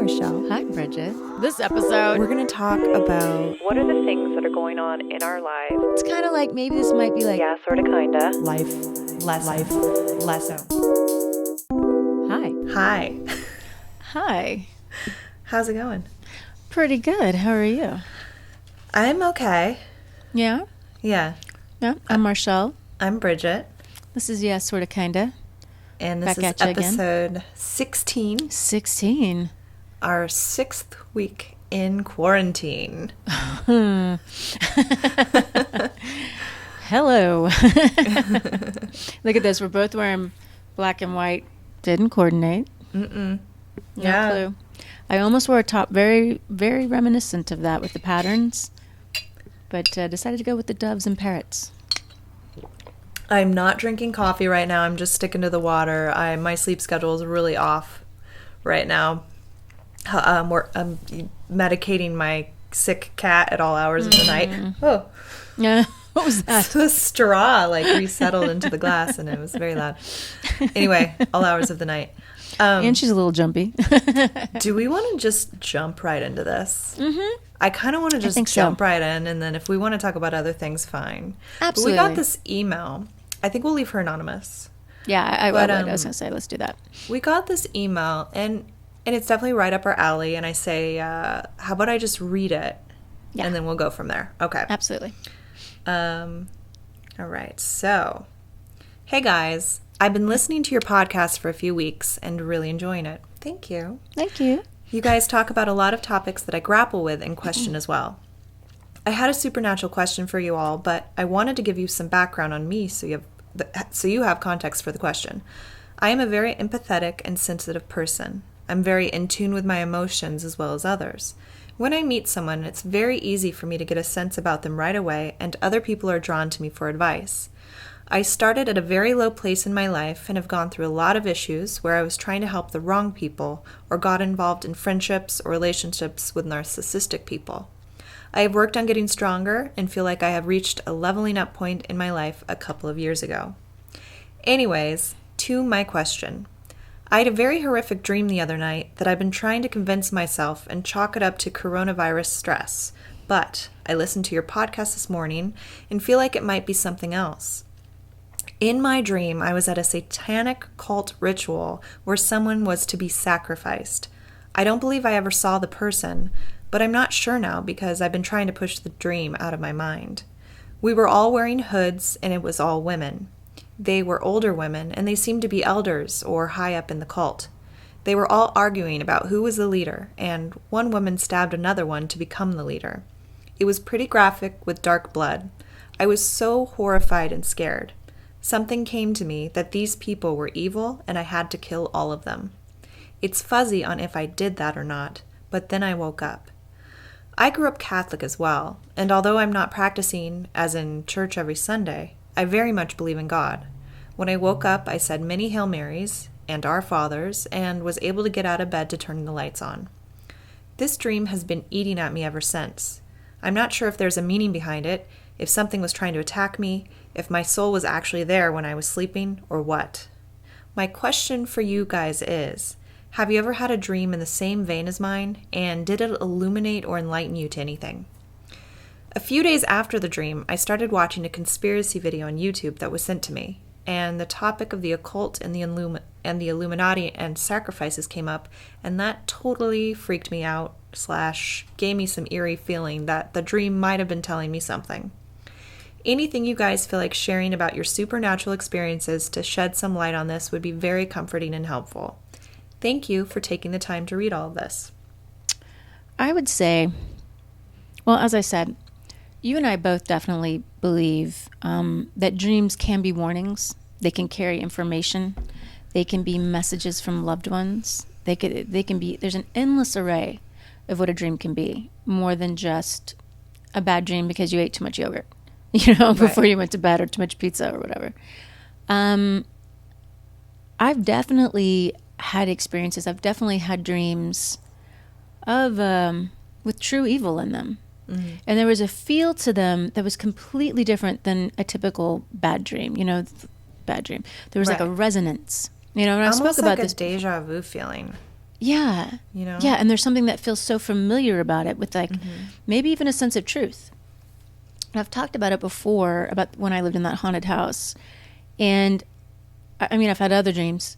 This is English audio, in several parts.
Marshelle. Hi, Bridget. This episode, We're going to talk about what are the things that are going on in our lives? it's kind of like maybe this might be like, Yeah, sorta, kinda. life lesson. Hi. Hi. Hi. How's it going? Pretty good. How are you? I'm okay. Yeah? Yeah. Yeah. I'm Marshelle. I'm Bridget. This is Yeah, Sorta, Kinda. And this Back is at you again. episode 16, 16. our 6th week in quarantine. Hello. Look at this. We're both wearing black and white. Didn't coordinate. Mm-mm. No Yeah. clue. I almost wore a top very, very reminiscent of that with the patterns, but decided to go with the doves and parrots. I'm not drinking coffee right now. I'm just sticking to the water. My sleep schedule is really off right now. I'm medicating my sick cat at all hours of the night. Oh, Yeah. What was that? the straw resettled into the glass, and it was very loud. Anyway, all hours of the night. And she's a little jumpy. Do we want to just jump right into this? Mm-hmm. I kind of want to just think so. jump right in, and then if we want to talk about other things, fine. Absolutely. But we got this email. I think we'll leave her anonymous. Yeah, I But, was going to say, let's do that. We got this email, and it's definitely right up our alley, and I say, how about I just read it, Yeah. and then we'll go from there. Okay. Absolutely. All right. So, hey guys, I've been listening to your podcast for a few weeks and really enjoying it. Thank you. Thank you. You guys talk about a lot of topics that I grapple with and question as well. I had a supernatural question for you all, but I wanted to give you some background on me so you have context for the question. I am a very empathetic and sensitive person. I'm very in tune with my emotions as well as others. When I meet someone, it's very easy for me to get a sense about them right away, and other people are drawn to me for advice. I started at a very low place in my life and have gone through a lot of issues where I was trying to help the wrong people or got involved in friendships or relationships with narcissistic people. I have worked on getting stronger and feel like I have reached a leveling up point in my life a couple of years ago. Anyways, to my question. I had a very horrific dream the other night that I've been trying to convince myself and chalk it up to coronavirus stress, but I listened to your podcast this morning and feel like it might be something else. In my dream, I was at a satanic cult ritual where someone was to be sacrificed. I don't believe I ever saw the person, but I'm not sure now because I've been trying to push the dream out of my mind. We were all wearing hoods and it was all women. They were older women and they seemed to be elders or high up in the cult. They were all arguing about who was the leader, and one woman stabbed another one to become the leader. It was pretty graphic with dark blood. I was so horrified and scared. Something came to me that these people were evil and I had to kill all of them. It's fuzzy on if I did that or not, but then I woke up. I grew up Catholic as well, and although I'm not practicing as in church every Sunday, I very much believe in God. When I woke up, I said many Hail Marys and Our Fathers and was able to get out of bed to turn the lights on. This dream has been eating at me ever since. I'm not sure if there's a meaning behind it, if something was trying to attack me, if my soul was actually there when I was sleeping, or what. My question for you guys is, have you ever had a dream in the same vein as mine, and did it illuminate or enlighten you to anything? A few days after the dream, I started watching a conspiracy video on YouTube that was sent to me, and the topic of the occult and the Illuminati and sacrifices came up, and that totally freaked me out / gave me some eerie feeling that the dream might have been telling me something. Anything you guys feel like sharing about your supernatural experiences to shed some light on this would be very comforting and helpful. Thank you for taking the time to read all of this. I would say, well, as I said, you and I both definitely believe that dreams can be warnings. They can carry information. They can be messages from loved ones. They can be, there's an endless array of what a dream can be, more than just a bad dream because you ate too much yogurt, before you went to bed, or too much pizza or whatever. I've definitely had experiences. I've definitely had dreams of with true evil in them. Mm-hmm. And there was a feel to them that was completely different than a typical bad dream, bad dream. There was like a resonance, and I Almost spoke about like this. a deja vu feeling. Yeah. You know? Yeah, and there's something that feels so familiar about it with like maybe even a sense of truth. And I've talked about it before, about when I lived in that haunted house. And I mean, I've had other dreams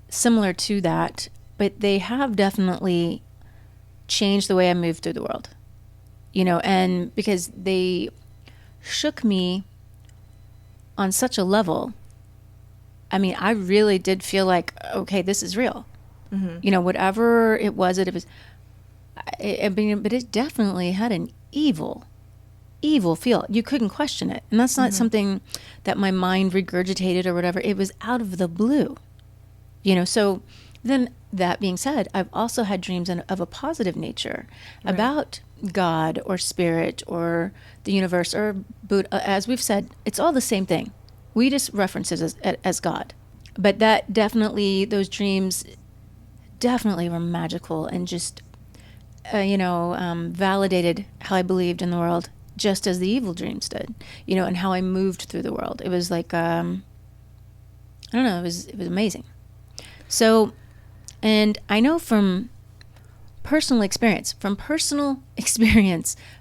similar to that, but they have definitely changed the way I move through the world. You know, and because they shook me on such a level. I mean, I really did feel like, okay, this is real. You know, whatever it was, I mean, but it definitely had an evil feel. You couldn't question it. And that's not something that my mind regurgitated or whatever. It was out of the blue, you know. So then that being said, I've also had dreams of a positive nature about God or spirit or the universe or Buddha. As we've said, it's all the same thing. We just reference it as God. But that definitely, those dreams definitely were magical and just, validated how I believed in the world, just as the evil dreams did, you know, and how I moved through the world. It was like, I don't know, it was amazing. So, and I know from personal experience,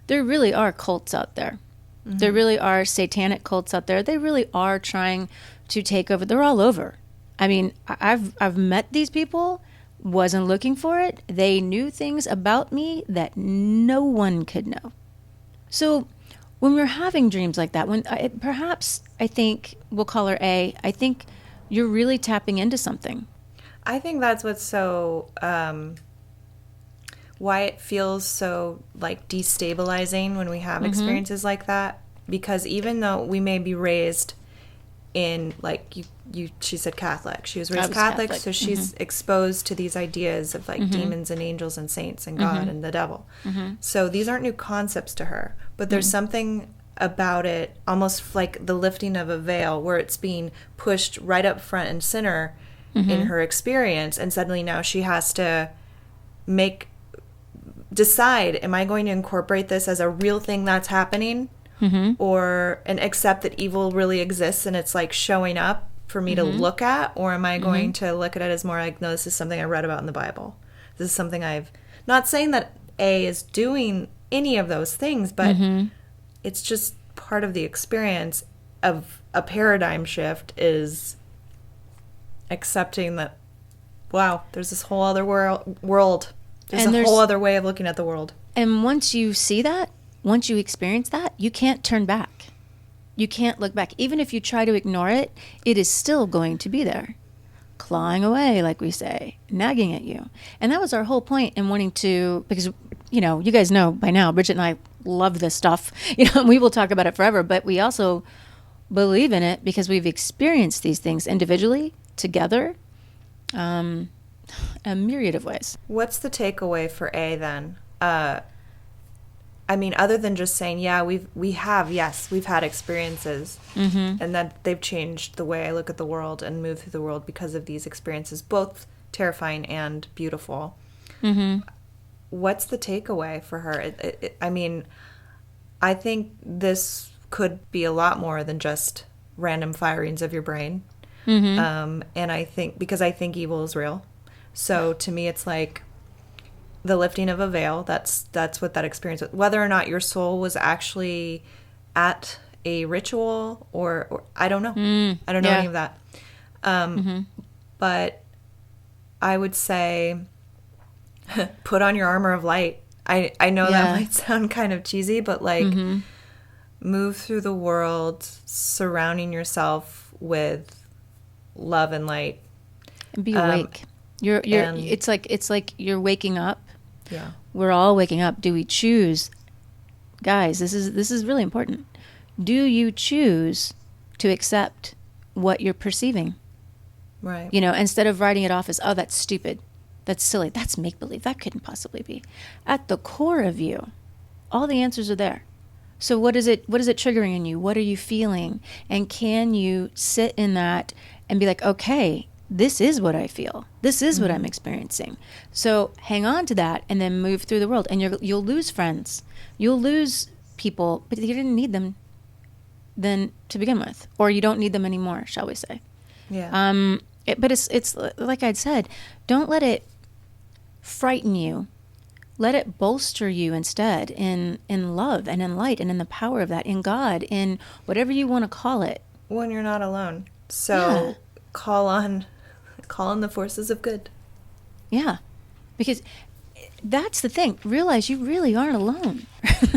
there really are cults out there. There really are satanic cults out there. They really are trying to take over. They're all over. I mean, I've met these people, wasn't looking for it. They knew things about me that no one could know. So when we're having dreams like that, I think we'll call her A, I think you're really tapping into something. I think that's what's so, why it feels so like destabilizing when we have experiences like that. Because even though we may be raised in, like she said Catholic. She was raised Catholic, so she's exposed to these ideas of like demons and angels and saints and God and the devil. So these aren't new concepts to her, but there's something about it, almost like the lifting of a veil, where it's being pushed right up front and center in her experience, and suddenly now she has to decide, am I going to incorporate this as a real thing that's happening? And accept that evil really exists and it's like showing up for me to look at, or am I going to look at it as more like, no, this is something I read about in the Bible. This is something not saying that A is doing any of those things, but it's just part of the experience of a paradigm shift is accepting that, wow, there's this whole other world. There's a whole other way of looking at the world. And once you see that, once you experience that, you can't turn back. You can't look back. Even if you try to ignore it, it is still going to be there, clawing away, like we say, nagging at you. And that was our whole point in wanting to, because, you know, you guys know by now, Bridget and I love this stuff. You know, we will talk about it forever, but we also believe in it because we've experienced these things individually, together, a myriad of ways. What's the takeaway for A then? I mean, other than just saying, yeah, we've had experiences, and that they've changed the way I look at the world and move through the world because of these experiences, both terrifying and beautiful. What's the takeaway for her? I mean, I think this could be a lot more than just random firings of your brain. And I think, because I think evil is real. So to me, it's like the lifting of a veil. That's what that experience was. Whether or not your soul was actually at a ritual or I don't know. I don't know any of that. But I would say put on your armor of light. I know that might sound kind of cheesy, but like move through the world surrounding yourself with love and light. And be awake. It's like you're waking up. Yeah. We're all waking up. Do we choose? Guys, this is really important. Do you choose to accept what you're perceiving? Right. You know, instead of writing it off as, oh, that's stupid. That's silly. That's make-believe. That couldn't possibly be. At the core of you, all the answers are there. So what is it triggering in you? What are you feeling? And can you sit in that and be like, okay, this is what I feel. This is what I'm experiencing. So hang on to that and then move through the world. And you'll lose friends. You'll lose people, but you didn't need them then to begin with. Or you don't need them anymore, shall we say. Yeah. But it's like I'd said, don't let it frighten you. Let it bolster you instead in love and in light and in the power of that, in God, in whatever you want to call it. When you're not alone. So call on the forces of good. Yeah. Because that's the thing. Realize you really aren't alone.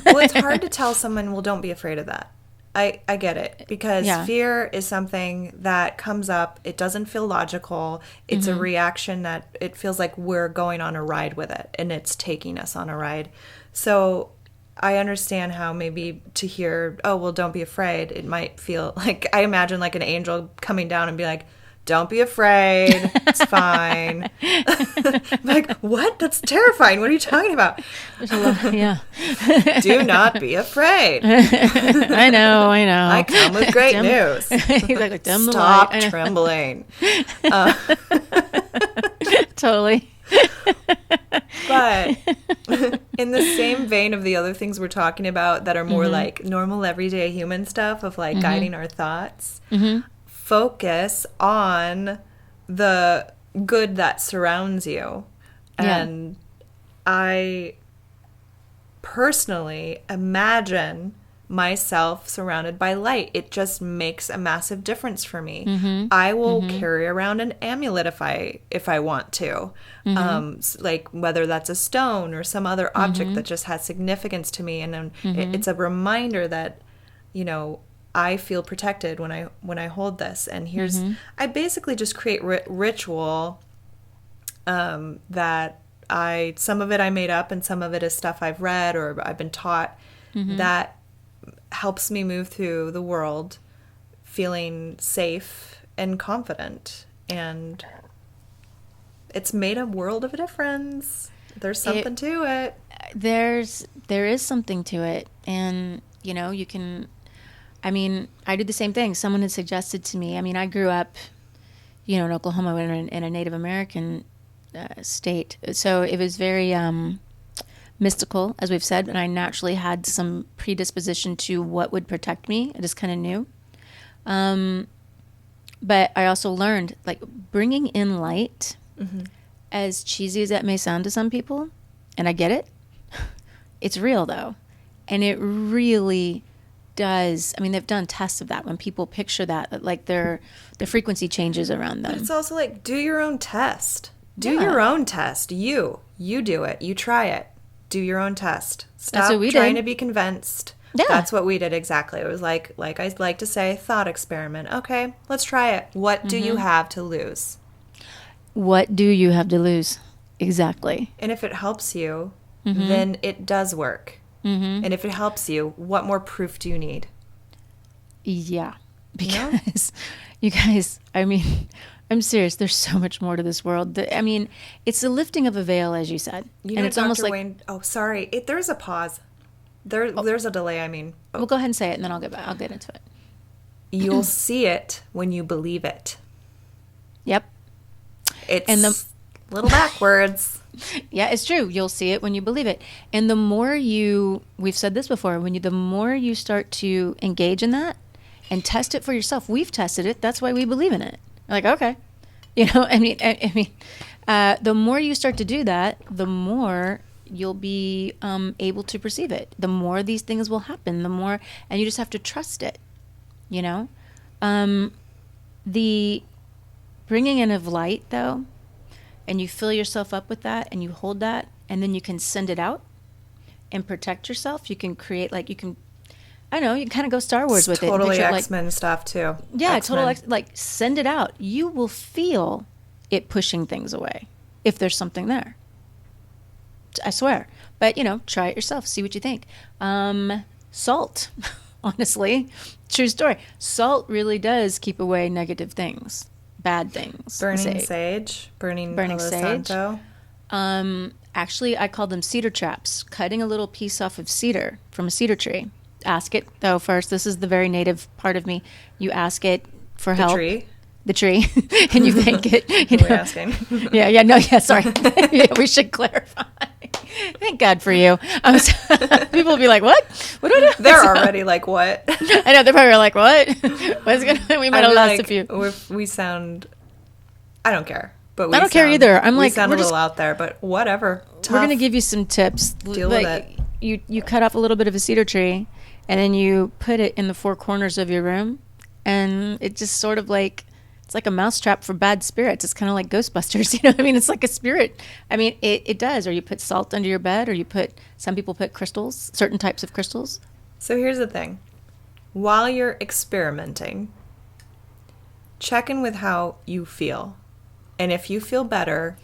Well, it's hard to tell someone, well, don't be afraid of that. I get it, because fear is something that comes up. It doesn't feel logical. It's a reaction that it feels like we're going on a ride with it, and it's taking us on a ride. So I understand how maybe to hear, oh, well, don't be afraid, it might feel like, I imagine like an angel coming down and be like, don't be afraid. It's fine. I'm like, what? That's terrifying. What are you talking about? Yeah. Do not be afraid. I know. I come with great news. He's like, stop trembling. Totally. But in the same vein of the other things we're talking about that are more like normal everyday human stuff of like guiding our thoughts, focus on the good that surrounds you. And I personally imagine myself surrounded by light. It just makes a massive difference for me. I will carry around an amulet if I want to, like whether that's a stone or some other object that just has significance to me, and then it's a reminder that, you know, I feel protected when I hold this. And here's I basically just create ritual that some of it I made up, and some of it is stuff I've read or I've been taught that helps me move through the world feeling safe and confident. And it's made a world of a difference. There's something to it. There is something to it. And, you know, you can, I mean, I did the same thing. Someone had suggested to me, I mean, I grew up, you know, in Oklahoma, in a Native American state. So it was very mystical, as we've said, and I naturally had some predisposition to what would protect me. I just kind of knew. But I also learned, like, bringing in light, as cheesy as that may sound to some people, and I get it, it's real, though. And it really does. I mean, they've done tests of that when people picture that, like, the frequency changes around them. But it's also like, do your own test. Do your own test. You do it. You try it. Do your own test. Stop trying to be convinced. Yeah. That's what we did exactly. It was like I like to say, thought experiment. Okay, let's try it. What do you have to lose? What do you have to lose? Exactly. And if it helps you, then it does work. And if it helps you, what more proof do you need? Yeah. Because you guys, I mean, I'm serious. There's so much more to this world. I mean, it's the lifting of a veil, as you said. You know, and it's Dr. almost like, Wayne, oh, sorry. There's a pause. There's a delay, I mean. Well, go ahead and say it, and then I'll get into it. You'll see it when you believe it. Yep. It's little backwards. Yeah, it's true. You'll see it when you believe it. And the more we've said this before, the more you start to engage in that and test it for yourself. We've tested it. That's why we believe in it. Like, okay. You know, I mean, the more you start to do that, the more you'll be able to perceive it. The more these things will happen, and you just have to trust it, you know? The bringing in of light, though, and you fill yourself up with that, and you hold that, and then you can send it out and protect yourself. You can create, like, you can kind of go Star Wars with totally it. X-Men stuff, too. Yeah, totally. Like, send it out. You will feel it pushing things away if there's something there. I swear. But, you know, try it yourself. See what you think. Salt, honestly. True story. Salt really does keep away negative things, bad things. Burning sage. Burning Palo sage. Santo. Actually, I call them cedar traps. Cutting a little piece off of cedar from a cedar tree. Ask it, though, first. This is the very native part of me. You ask it for help. The tree. And you thank it. You know. We're asking. Sorry. We should clarify. Thank God for you. People will be like, what? What do I do? They're already like, what? I know. They're probably like, what? We might have lost a few. We sound, I don't care. But I don't care either. I'm we like, sound we're a little just, out there, but whatever. we're going to Tough. give you some tips. Deal with it. You cut off a little bit of a cedar tree, and then you put it in the four corners of your room, and it just sort of like, it's like a mousetrap for bad spirits. It's kind of like Ghostbusters, you know what I mean? It's like a spirit. I mean, it does. Or you put salt under your bed, or some people put crystals, certain types of crystals. So here's the thing. While you're experimenting, check in with how you feel. And if you feel better,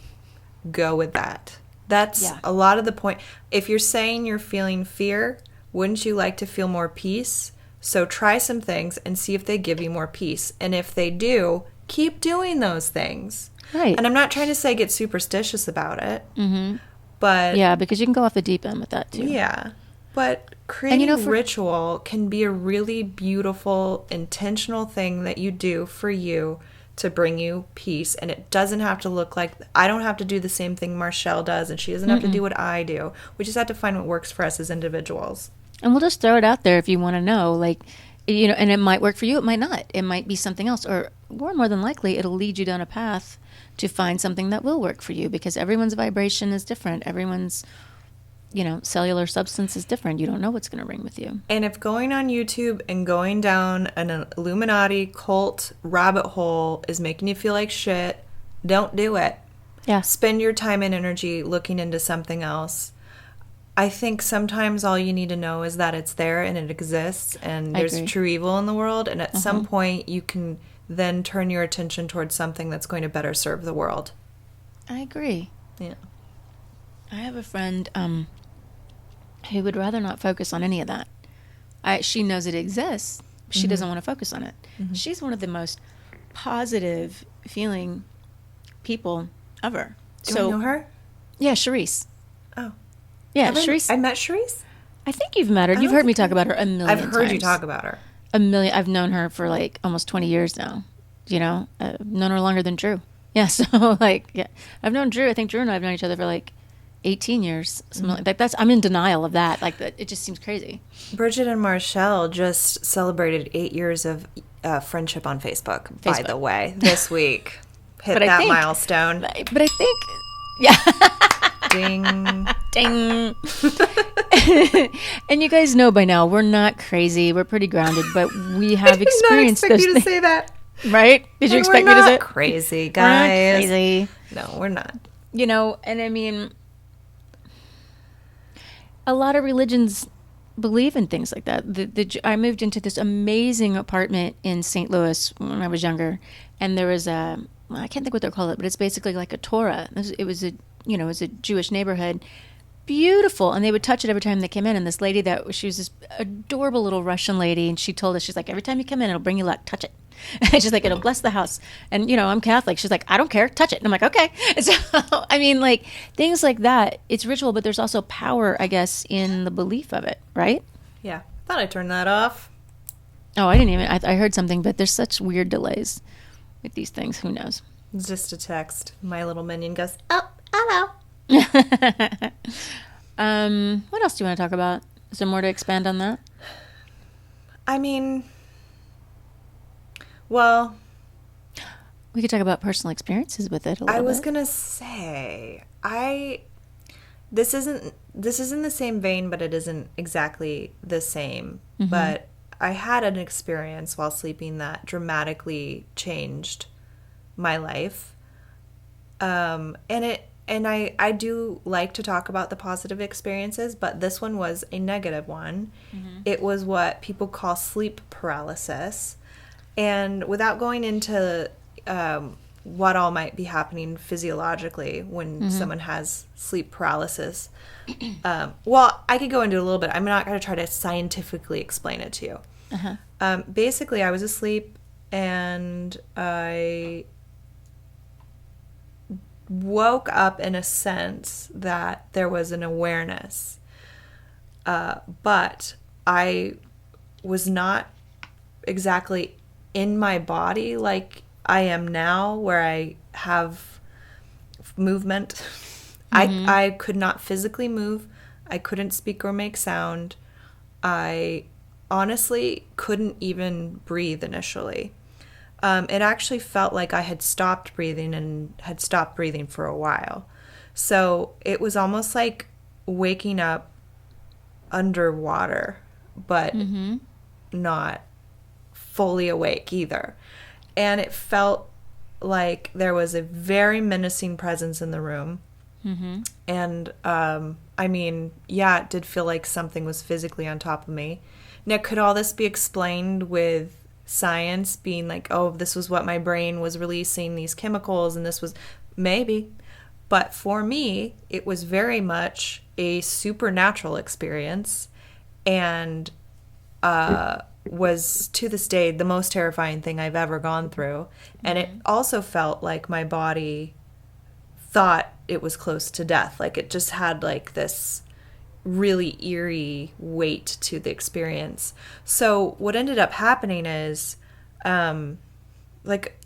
go with that. That's a lot of the point. If you're saying you're feeling fear, wouldn't you like to feel more peace? So try some things and see if they give you more peace. And if they do, keep doing those things. Right. And I'm not trying to say get superstitious about it. Mm-hmm. But yeah, because you can go off the deep end with that too. Yeah. But creating ritual can be a really beautiful, intentional thing that you do for you to bring you peace. And it doesn't have to look like, I don't have to do the same thing Marshelle does, and she doesn't have to do what I do. We just have to find what works for us as individuals. And we'll just throw it out there if you want to know, like, you know, and it might work for you, it might not. It might be something else, or more than likely, it'll lead you down a path to find something that will work for you, because everyone's vibration is different. Everyone's, you know, cellular substance is different. You don't know what's going to ring with you. And if going on YouTube and going down an Illuminati cult rabbit hole is making you feel like shit, don't do it. Yeah. Spend your time and energy looking into something else. I think sometimes all you need to know is that it's there and it exists, and there's true evil in the world. And at some point, you can then turn your attention towards something that's going to better serve the world. I agree. Yeah. I have a friend who would rather not focus on any of that. She knows it exists. She doesn't want to focus on it. Mm-hmm. She's one of the most positive feeling people ever. Do you know her? Yeah, Charisse. Oh. Yeah, Charisse. I met Charisse? I think you've met her. You've heard me talk about her a million times. I've heard you talk about her. A million. I've known her for like almost 20 years now. You know, I've known her longer than Drew. Yeah, so like, yeah. I've known Drew. I think Drew and I have known each other for like 18 years. Something like that. I'm in denial of that. Like, it just seems crazy. Bridget and Marshelle just celebrated 8 years of friendship on Facebook, by the way, this week. Hit that milestone. But I think, yeah. Ding. Ding. And you guys know by now, we're not crazy. We're pretty grounded, but we have experienced I did not expect those you to say that. Right? Did you expect me to say it? Crazy, guys. We're not crazy. No, we're not. You know, and I mean, a lot of religions believe in things like that. I moved into this amazing apartment in St. Louis when I was younger, and there was I can't think what they're called, but it's basically like a Torah. It was a Jewish neighborhood. Beautiful. And they would touch it every time they came in. And this lady she was this adorable little Russian lady. And she told us, she's like, every time you come in, it'll bring you luck. Touch it. And she's like, it'll bless the house. And, you know, I'm Catholic. She's like, I don't care. Touch it. And I'm like, okay. And so, I mean, like, things like that. It's ritual, but there's also power, I guess, in the belief of it. Right? Yeah. Thought I turned that off. Oh, I didn't even. I heard something, but there's such weird delays with these things. Who knows? It's just a text. My little minion goes, oh, hello. What else do you want to talk about? Is there more to expand on that? I mean, well, we could talk about personal experiences with it a little bit. I was gonna say, this isn't the same vein, but it isn't exactly the same. Mm-hmm. But I had an experience while sleeping that dramatically changed my life, and I do like to talk about the positive experiences, but this one was a negative one. Mm-hmm. It was what people call sleep paralysis. And without going into what all might be happening physiologically when someone has sleep paralysis, well, I could go into it a little bit. I'm not going to try to scientifically explain it to you. Uh-huh. Basically, I was asleep and I woke up in a sense that there was an awareness, but I was not exactly in my body like I am now, where I have movement. I could not physically move. I couldn't speak or make sound. I honestly couldn't even breathe initially. it actually felt like I had stopped breathing and had stopped breathing for a while. So it was almost like waking up underwater, but not fully awake either. And it felt like there was a very menacing presence in the room. And I mean, yeah, it did feel like something was physically on top of me. Now, could all this be explained with science being like, oh, this was what my brain was releasing, these chemicals, and this was maybe. But for me, it was very much a supernatural experience, and was to this day the most terrifying thing I've ever gone through. And it also felt like my body thought it was close to death. Like it just had like this really eerie weight to the experience. So what ended up happening is like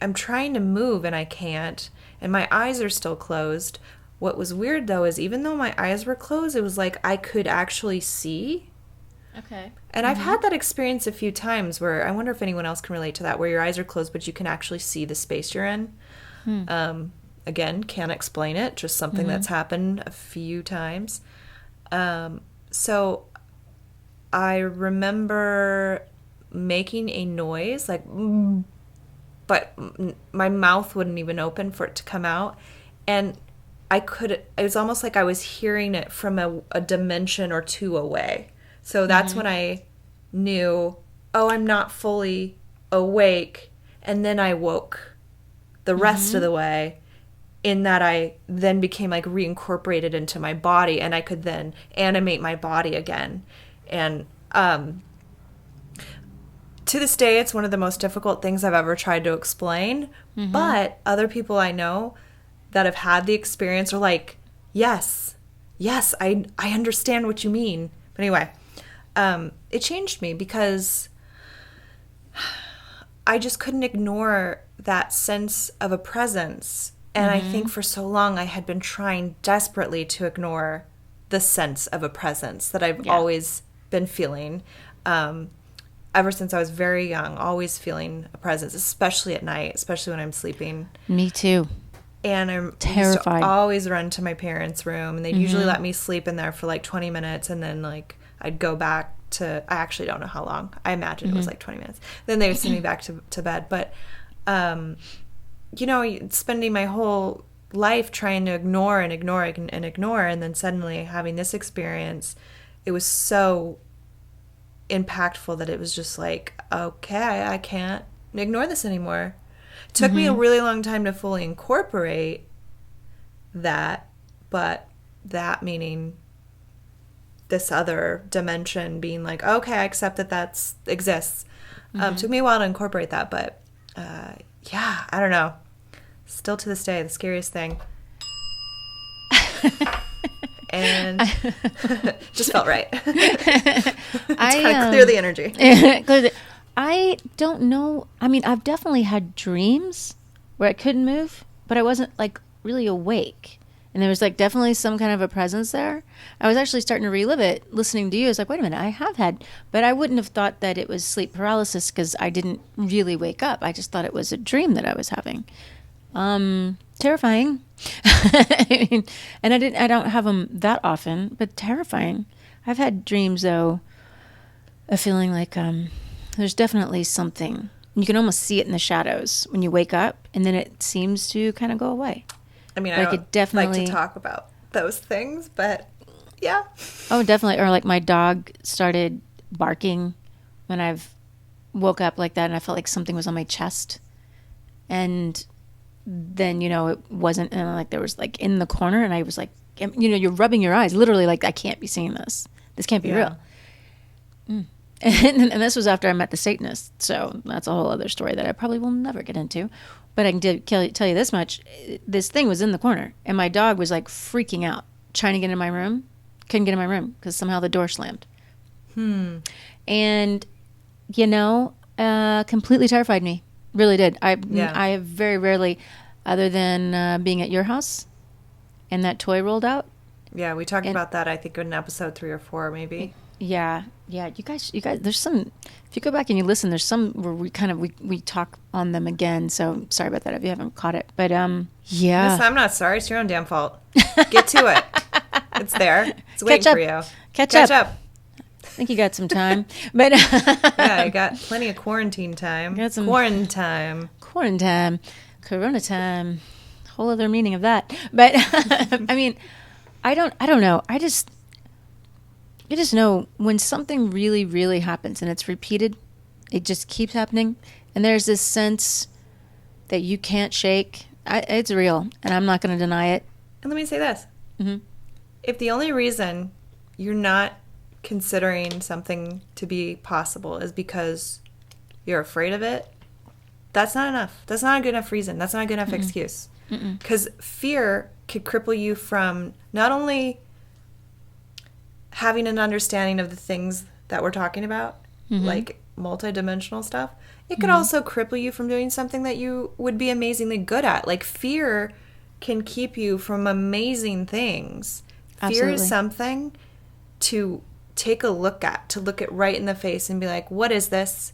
I'm trying to move and I can't, and my eyes are still closed. What was weird though is even though my eyes were closed, it was like I could actually see. Okay. And I've had that experience a few times where I wonder if anyone else can relate to that, where your eyes are closed but you can actually see the space you're in. Again, can't explain it, just something that's happened a few times. So I remember making a noise, like, but my mouth wouldn't even open for it to come out. And it was almost like I was hearing it from a dimension or two away. So that's when I knew, oh, I'm not fully awake. And then I woke the rest of the way, in that I then became like reincorporated into my body, and I could then animate my body again. And to this day, it's one of the most difficult things I've ever tried to explain. But other people I know that have had the experience are like, yes, I understand what you mean. But anyway, it changed me because I just couldn't ignore that sense of a presence. And I think for so long I had been trying desperately to ignore the sense of a presence that I've always been feeling. Ever since I was very young, always feeling a presence, especially at night, especially when I'm sleeping. Me too. And I'm terrified. I always run to my parents' room, and they'd usually let me sleep in there for like 20 minutes, and then like I'd go back to, I actually don't know how long. I imagine it was like 20 minutes. Then they would send me back to bed. But you know, spending my whole life trying to ignore, and then suddenly having this experience, it was so impactful that it was just like, okay, I can't ignore this anymore. It took me a really long time to fully incorporate that, but that meaning this other dimension being like, okay, I accept that exists. Took me a while to incorporate that, but yeah, I don't know. Still to this day, the scariest thing. And just felt right. It's kind of clear the energy. I don't know. I mean, I've definitely had dreams where I couldn't move, but I wasn't like really awake. And there was like definitely some kind of a presence there. I was actually starting to relive it listening to you. I was like, wait a minute, I have had, but I wouldn't have thought that it was sleep paralysis because I didn't really wake up. I just thought it was a dream that I was having. Terrifying. I mean, and I don't have them that often, but terrifying. I've had dreams though of feeling like, there's definitely something. You can almost see it in the shadows when you wake up, and then it seems to kind of go away. I mean, like I don't like to talk about those things, but yeah. Oh, definitely. Or like my dog started barking when I've woke up like that, and I felt like something was on my chest. And then, you know, it wasn't, and like there was like in the corner, and I was like, you know, you're rubbing your eyes, literally like, I can't be seeing this. This can't be real. And this was after I met the Satanist. So that's a whole other story that I probably will never get into. But I can tell you this much. This thing was in the corner, and my dog was like freaking out, trying to get in my room. Couldn't get in my room because somehow the door slammed. And, you know, completely terrified me. Really did. I have very rarely, other than being at your house and that toy rolled out. Yeah, we talked about that, I think, in episode 3 or 4, maybe. Yeah. You guys, there's some, if you go back and you listen, there's some where we talk on them again. So sorry about that if you haven't caught it. But, yeah. Listen, I'm not sorry. It's your own damn fault. Get to it. It's there. It's waiting for you. Catch up. I think you got some time. But yeah, I got plenty of quarantine time. Got some quarantine. Corona time. Whole other meaning of that. But I mean, I don't know. You just know when something really, really happens and it's repeated, it just keeps happening. And there's this sense that you can't shake. It's real, and I'm not going to deny it. And let me say this. Mm-hmm. If the only reason you're not considering something to be possible is because you're afraid of it, that's not enough. That's not a good enough reason. That's not a good enough excuse. Because fear could cripple you from not only having an understanding of the things that we're talking about, like multidimensional stuff, it could also cripple you from doing something that you would be amazingly good at. Like fear can keep you from amazing things. Absolutely. Fear is something to take a look at, to look it right in the face and be like, what is this?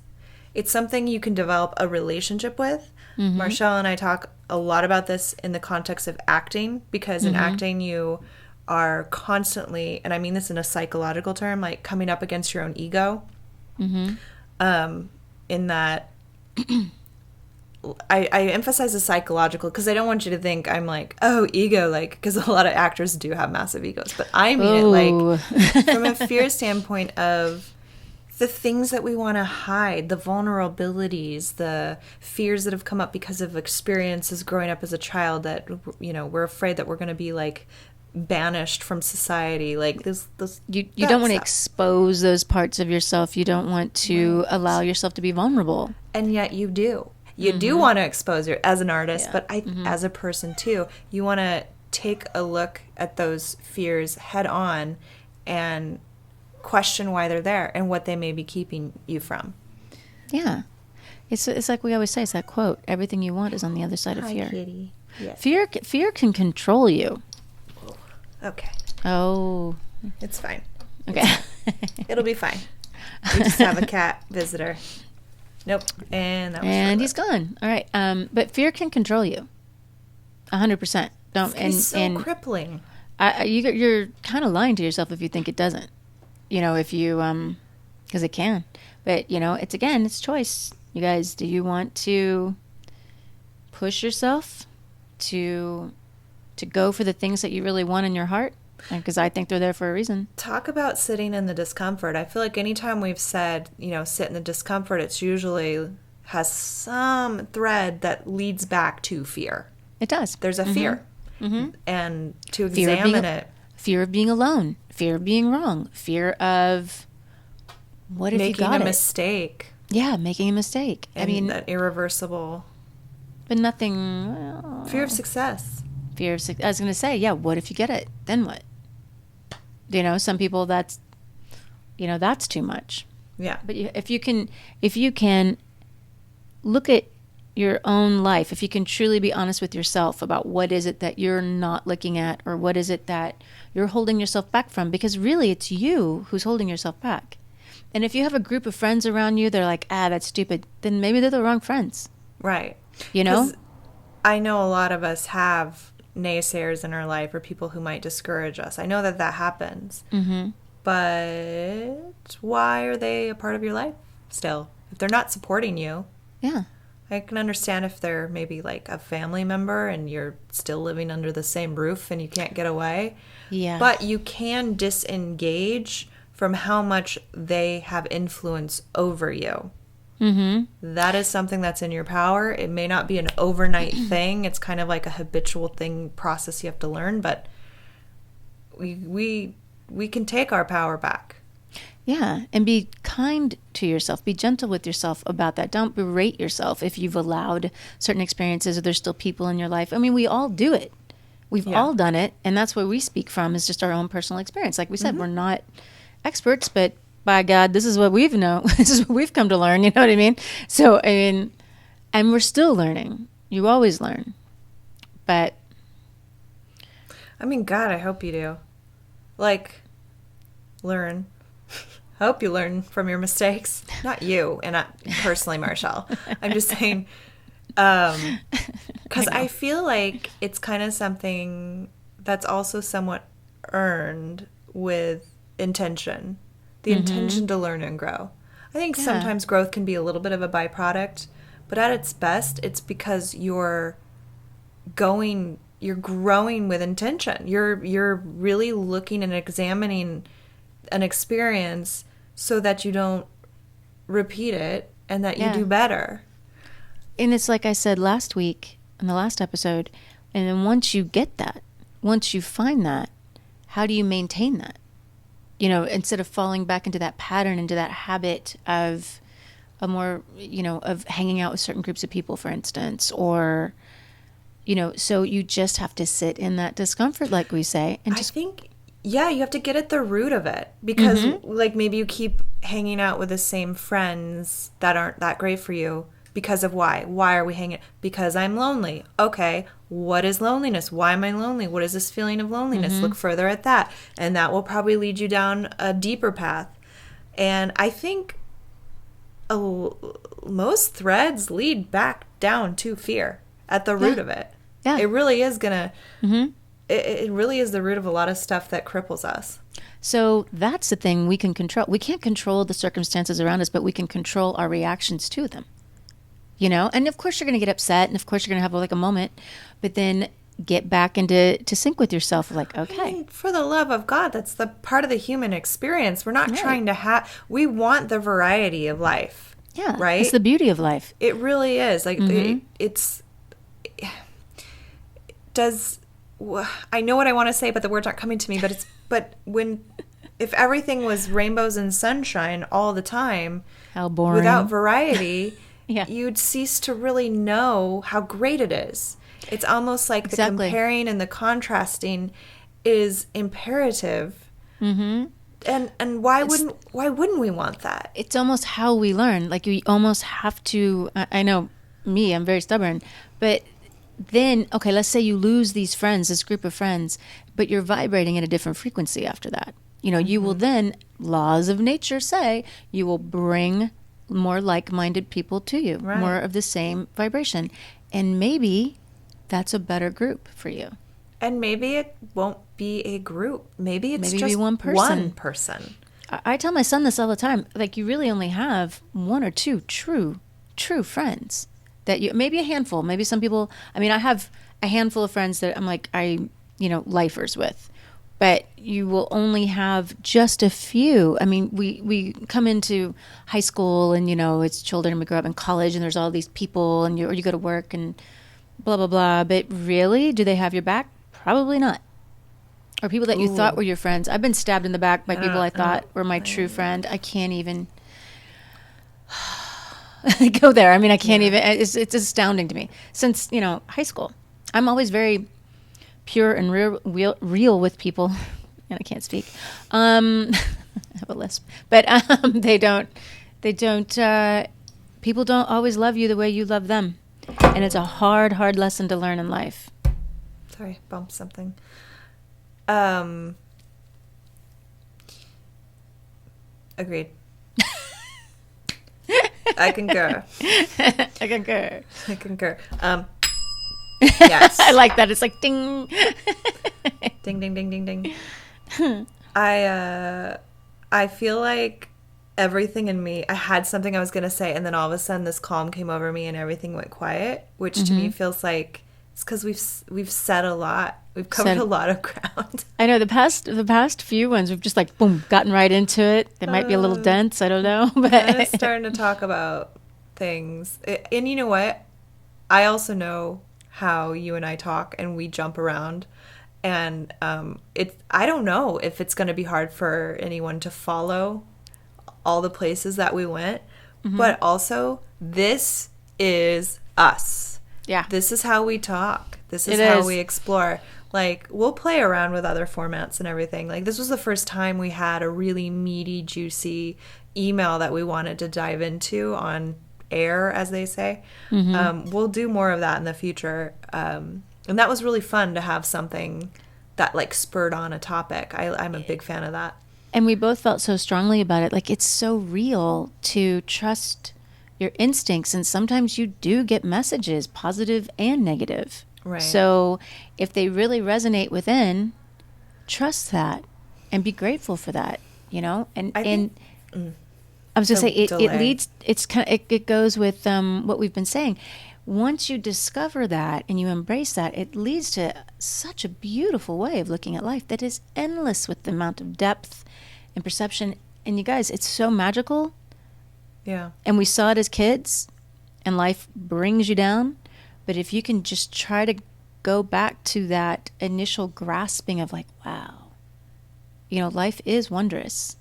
It's something you can develop a relationship with. Marshelle and I talk a lot about this in the context of acting, because in acting you are constantly, and I mean this in a psychological term, like coming up against your own ego. In that I emphasize the psychological because I don't want you to think I'm like, oh, ego, like, because a lot of actors do have massive egos, but I mean it like from a fear standpoint of the things that we want to hide, the vulnerabilities, the fears that have come up because of experiences growing up as a child that, you know, we're afraid that we're going to be like banished from society. Like this you don't want to expose those parts of yourself. You don't want to allow yourself to be vulnerable. And yet you do. You do want to expose your, as an artist, but as a person too, you want to take a look at those fears head on and question why they're there and what they may be keeping you from. Yeah. It's like we always say, it's that quote, everything you want is on the other side of fear. Kitty. Yes. Fear can control you. Okay. Oh. It's fine. Okay. It'll be fine. We just have a cat visitor. Nope. And that was and he's gone. All right. But fear can control you. 100%. Don't. It's so crippling. You're kind of lying to yourself if you think it doesn't. You know, if you, because it can. But, you know, it's choice. You guys, do you want to push yourself to go for the things that you really want in your heart? Because I think they're there for a reason. Talk about sitting in the discomfort. I feel like anytime we've said, you know, sit in the discomfort, it's usually has some thread that leads back to fear. It does. There's a fear. And to examine it. Fear of being alone. Fear of being wrong. Fear of what if you got it? Making a mistake. Yeah, making a mistake. And I mean, that irreversible. But nothing. Well, fear of success. I was going to say, yeah, what if you get it? Then what? You know, some people that's too much. Yeah. But if you can look at your own life, if you can truly be honest with yourself about what is it that you're not looking at, or what is it that you're holding yourself back from, because really it's you who's holding yourself back. And if you have a group of friends around you, they're like, that's stupid, then maybe they're the wrong friends. Right. You know? I know a lot of us have naysayers in our life, or people who might discourage us. I know that happens. But why are they a part of your life still? If they're not supporting you, yeah, I can understand if they're maybe like a family member and you're still living under the same roof and you can't get away. Yeah. But you can disengage from how much they have influence over you. That is something that's in your power. It may not be an overnight thing. It's kind of like a habitual process you have to learn, but we can take our power back. Yeah, and be kind to yourself. Be gentle with yourself about that. Don't berate yourself if you've allowed certain experiences or there's still people in your life. I mean, we all do it. We've all done it, and that's what we speak from is just our own personal experience. Like we said, we're not experts, but by God, this is what we've known. This is what we've come to learn. You know what I mean? So, I mean, and we're still learning. You always learn. But I mean, God, I hope you do. Like, learn. Hope you learn from your mistakes. Not you, and not personally, Marshelle. I'm just saying, because I feel like it's kind of something that's also somewhat earned with intention, the intention to learn and grow. I think sometimes growth can be a little bit of a byproduct, but at its best, it's because you're growing with intention. You're really looking and examining an experience so that you don't repeat it and that you do better. And it's like I said last week in the last episode, and then once you get that, once you find that, how do you maintain that? You know, instead of falling back into that pattern, into that habit of a more, you know, of hanging out with certain groups of people, for instance, or, you know, so you just have to sit in that discomfort, like we say, and just... I think, yeah, you have to get at the root of it, because like maybe you keep hanging out with the same friends that aren't that great for you. Because of why? Why are we hanging? Because I'm lonely. Okay, what is loneliness? Why am I lonely? What is this feeling of loneliness? Look further at that. And that will probably lead you down a deeper path. And I think most threads lead back down to fear at the root of it. Yeah. It really is going to, it really is the root of a lot of stuff that cripples us. So that's the thing we can control. We can't control the circumstances around us, but we can control our reactions to them. You know, and of course you're going to get upset, and of course you're going to have like a moment, but then get back into sync with yourself. Like, okay, I mean, for the love of God, that's the part of the human experience. We're not trying to we want the variety of life. Yeah, right. It's the beauty of life. It really is. Like I know what I want to say, but the words aren't coming to me. But if everything was rainbows and sunshine all the time, how boring, without variety. You'd cease to really know how great it is. It's almost like the comparing and the contrasting is imperative. And why wouldn't we want that? It's almost how we learn. Like you almost have to. I know me, I'm very stubborn, but then okay, let's say you lose these friends, this group of friends, but you're vibrating at a different frequency after that. You know, you will then, laws of nature say, you will bring more like-minded people to you, more of the same vibration. And maybe that's a better group for you. And maybe it won't be a group. Maybe it's just one person. I tell my son this all the time. Like, you really only have one or two true friends. That you, maybe a handful, maybe some people, I mean, I have a handful of friends that I'm like, lifers with. But you will only have just a few. I mean, we come into high school and, you know, it's children, and we grow up in college and there's all these people and you go to work and blah, blah, blah. But really, do they have your back? Probably not. Or people that you thought were your friends. I've been stabbed in the back by people I thought were my true friend. I can't even go there. I mean, I can't even, it's astounding to me. Since, you know, high school, I'm always very pure and real with people, and I can't speak. I have a lisp, but people don't always love you the way you love them, and it's a hard lesson to learn in life. Sorry, bumped something. Agreed. I concur. I concur. Yes. I like that. It's like ding. Ding, ding, ding, ding, ding. I feel like everything in me, I had something I was going to say, and then all of a sudden this calm came over me and everything went quiet, which to me feels like it's because we've said a lot. We've covered a lot of ground. I know the past few ones we've just like boom, gotten right into it. They might be a little dense, I don't know, but I'm starting to talk about things. And you know what? I also know how you and I talk and we jump around, and I don't know if it's going to be hard for anyone to follow all the places that we went, but also this is us. Yeah. This is how we talk. This is how we explore. Like, we'll play around with other formats and everything. Like, this was the first time we had a really meaty, juicy email that we wanted to dive into on air, as they say. We'll do more of that in the future. And that was really fun to have something that, like, spurred on a topic. I'm a big fan of that. And we both felt so strongly about it. Like, it's so real to trust your instincts. And sometimes you do get messages, positive and negative. Right. So if they really resonate within, trust that and be grateful for that, you know? And I was going to say, it leads, it goes with what we've been saying. Once you discover that and you embrace that, it leads to such a beautiful way of looking at life that is endless with the amount of depth and perception. And you guys, it's so magical. Yeah. And we saw it as kids, and life brings you down. But if you can just try to go back to that initial grasping of like, wow, you know, life is wondrous.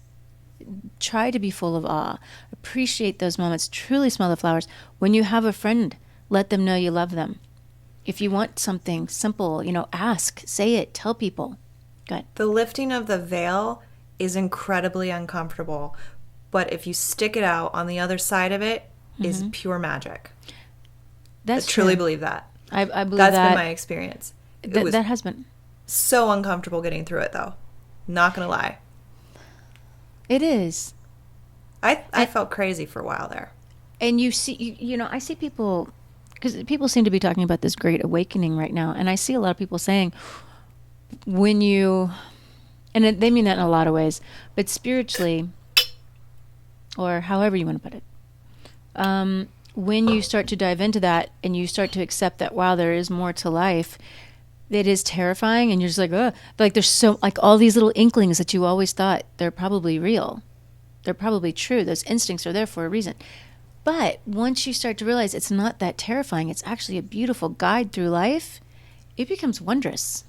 Try to be full of awe. Appreciate those moments. Truly smell the flowers. When you have a friend, let them know you love them. If you want something simple, you know, ask, say it, tell people. Go ahead. The lifting of the veil is incredibly uncomfortable, but if you stick it out, on the other side of it is pure magic. That's I truly true. believe that. I believe That's that. been my experience. It was that has been. so uncomfortable getting through it, though. Not gonna lie. It is. I felt crazy for a while there. And you see, you know, I see people, because people seem to be talking about this great awakening right now, and I see a lot of people saying, when you, and they mean that in a lot of ways, but spiritually, or however you want to put it, when you start to dive into that and you start to accept that, wow, there is more to life, it is terrifying, and you're just like, oh, like there's so, like all these little inklings that you always thought they're probably real. They're probably true. Those instincts are there for a reason. But once you start to realize it's not that terrifying, it's actually a beautiful guide through life, it becomes wondrous.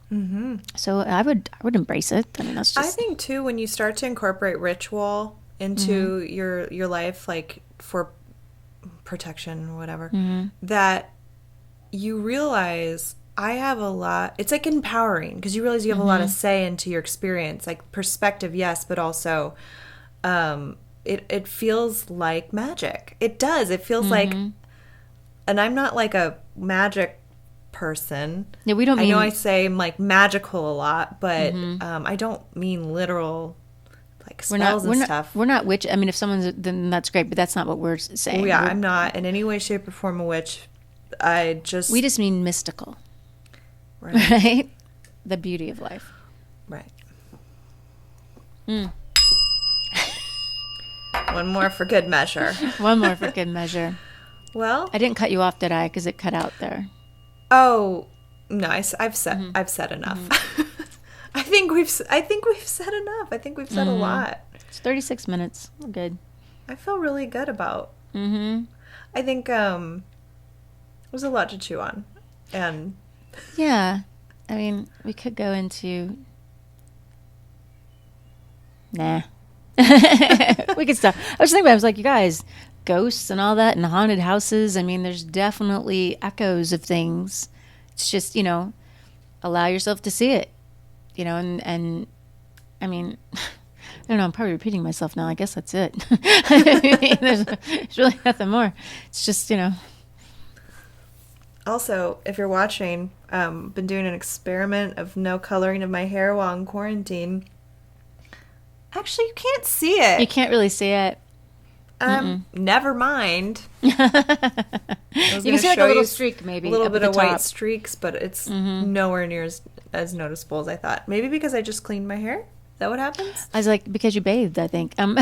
Mm-hmm. So I would embrace it. I mean, that's just... I think, too, when you start to incorporate ritual into your life, like for protection or whatever, that you realize I have a lot... It's like empowering, because you realize you have a lot of say into your experience. Like perspective, yes, but also... It feels like magic. It does. It feels like, and I'm not like a magic person. Yeah, we don't mean... I know I say I'm like magical a lot, but I don't mean literal like spells and stuff. We're not witch. I mean, if someone's, then that's great, but that's not what we're saying. Oh, yeah, I'm not in any way, shape, or form a witch. We just mean mystical. Right. Right? The beauty of life. Right. One more for good measure. One more for good measure. Well, I didn't cut you off, did I? Because it cut out there. Oh, no, I've said enough. I think we've said enough. I think we've said a lot. It's 36 minutes. We're good. I feel really good about. I think there's a lot to chew on, and yeah, I mean, we could go into. Nah. We could stop. I was thinking about it. I was like, you guys, ghosts and all that and haunted houses. I mean, there's definitely echoes of things. It's just, you know, allow yourself to see it, you know, and I mean, I don't know, I'm probably repeating myself now. I guess that's it. I mean, there's really nothing more. It's just, you know. Also, if you're watching, been doing an experiment of no coloring of my hair while in quarantine. Actually, you can't see it. You can't really see it. Never mind. You can see like a little streak, maybe. A little bit of white streaks, but it's nowhere near as noticeable as I thought. Maybe because I just cleaned my hair? Is that what happens? I was like, because you bathed, I think. And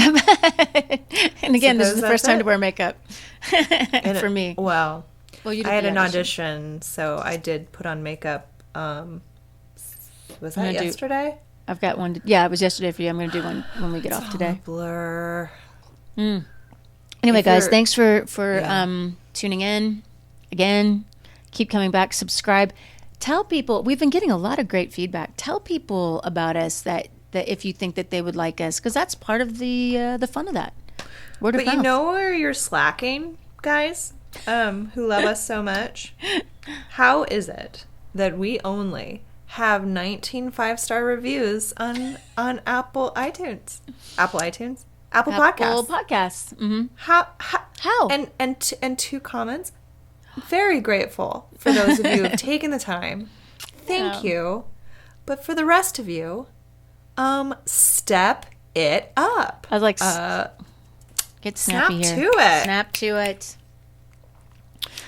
again, this is the first time to wear makeup for me. Well, you did I had an audition, so I did put on makeup. Was that yesterday? I've got one. Yeah, it was yesterday for you. I'm going to do one when we get off today. Blur. Anyway, guys, thanks for tuning in. Again, keep coming back. Subscribe. Tell people. We've been getting a lot of great feedback. Tell people about us that if you think that they would like us, because that's part of the fun of that. Word of mouth. You know where you're slacking, guys, who love us so much? How is it that we only have 19 5-star reviews on Apple iTunes? Apple Podcasts. Apple Podcasts. Mm-hmm. How? And 2 comments. Very grateful for those of you who have taken the time. Thank you. But for the rest of you, stop step it up. I was like, get snappy snap here. to it. Snap to it.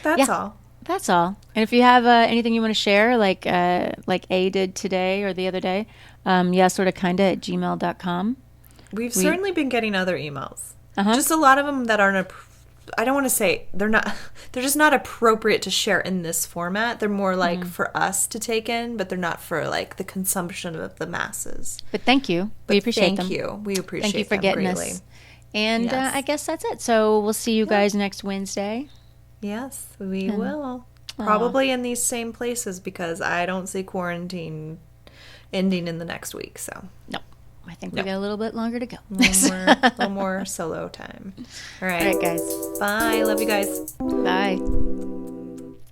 That's all. That's all. And if you have anything you want to share, like A did today or the other day, yeahsortakinda at gmail.com. We've certainly been getting other emails. Uh-huh. Just a lot of them that aren't, I don't want to say, they're just not appropriate to share in this format. They're more like for us to take in, but they're not for like the consumption of the masses. But thank you. We appreciate them. Thank you. We appreciate Thank you for them getting greatly. us. And Yes. I guess that's it. So we'll see you guys next Wednesday. Yes, we will. Probably in these same places because I don't see quarantine ending in the next week. So No, I think we got a little bit longer to go. a little more solo time. All right. All right, guys. Bye. Love you guys. Bye.